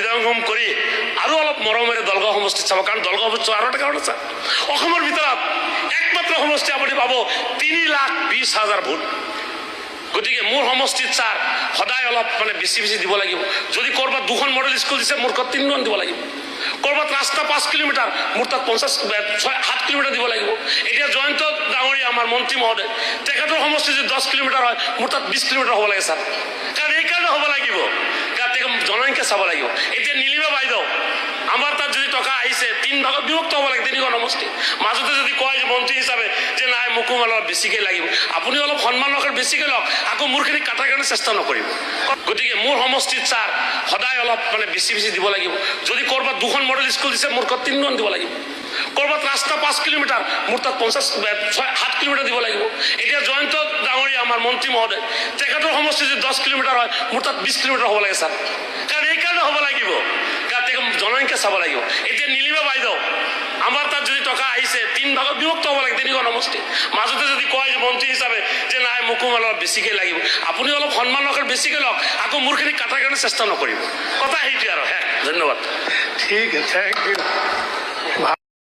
হৃদয়ঙ্গম কৰি আৰু অলপ মৰমেৰে দলগাঁও সমষ্টিত চাব, কাৰণ দলগাঁও সমষ্টি আৰু এটা কাৰণ আছে, অসমৰ ভিতৰত একমাত্ৰ সমষ্টি আপুনি পাব 3,20,000 ভোট। গতিকে মোৰ সমষ্টিত ছাৰ সদায় অলপ বেছি দিব লাগিব। যদি ক'ৰবাত 2খন মডেল স্কুল দিছে, মোৰ ঘৰত 3খন দিব লাগিব। ক'ৰবাত ৰাস্তা 5 কিলোমিটাৰ, মোৰ তাত 7 কিলোমিটাৰ দিব লাগিব। এতিয়া জয়ন্ত ডাঙৰীয়া আমাৰ মন্ত্ৰী মহোদয়, তেখেতৰ সমষ্টি যদি 10 কিলোমিটাৰ হয়, মোৰ তাত 20 কিলোমিটাৰ হ'ব লাগে ছাৰ। কাৰণ এইকাৰণে হ'ব লাগিব, কাৰণ তেওঁ জনসংখ্যা চাব লাগিব। এতিয়া নীলিমা বাইদেউ, আমাৰ তাত যদি টকা আহিছে 3 ভাগত বিভক্ত হ'ব লাগে 3খন সমষ্টি। মাজতে যদি কয় যে মন্ত্ৰী হিচাপে যে নাই মোকো অলপ বেছিকৈ লাগিব, আপুনি অলপ সন্মান নকৰে বেছিকৈ লওক, আকৌ মোৰখিনি কাটাৰ কাৰণে চেষ্টা নকৰিব। গতিকে মোৰ সমষ্টিত ছাৰ সদায় অলপ বেছি দিব লাগিব। যদি ক'ৰবাত 2খন মডেল স্কুল দিছে, মোৰ ঘৰত 3খন দিব লাগিব। ক'ৰবাত ৰাস্তা 5 কিলোমিটাৰ, মোৰ তাত 7 কিলোমিটাৰ দিব লাগিব। এতিয়া জয়ন্ত ডাঙৰীয়া আমাৰ মন্ত্ৰী মহোদয়, তেখেতৰ সমষ্টি যদি 10 কিলোমিটাৰ হয়, মোৰ তাত 20 কিলোমিটাৰ হ'ব লাগে ছাৰ। কাৰণ এইকাৰণে হ'ব লাগিব, কাৰণ তেওঁ জনসংখ্যা চাব লাগিব। এতিয়া নীলিমা বাইদেউ, আমাৰ তাত যদি টকা আহিছে 3 ভাগত বিভক্ত হ'ব লাগে 3খন সমষ্টি। মাজতে যদি কয় যে মন্ত্ৰী হিচাপে যে নাই মোকো অলপ বেছিকৈ লাগিব, আপুনি অলপ সন্মান নকৰে বেছিকৈ লওক, আকৌ মোৰখিনি কাটাৰ কাৰণে চেষ্টা নকৰিব। কথা সেইটোৱে আৰু। ধন্যবাদ। ঠিক আছে, থেংক ইউ।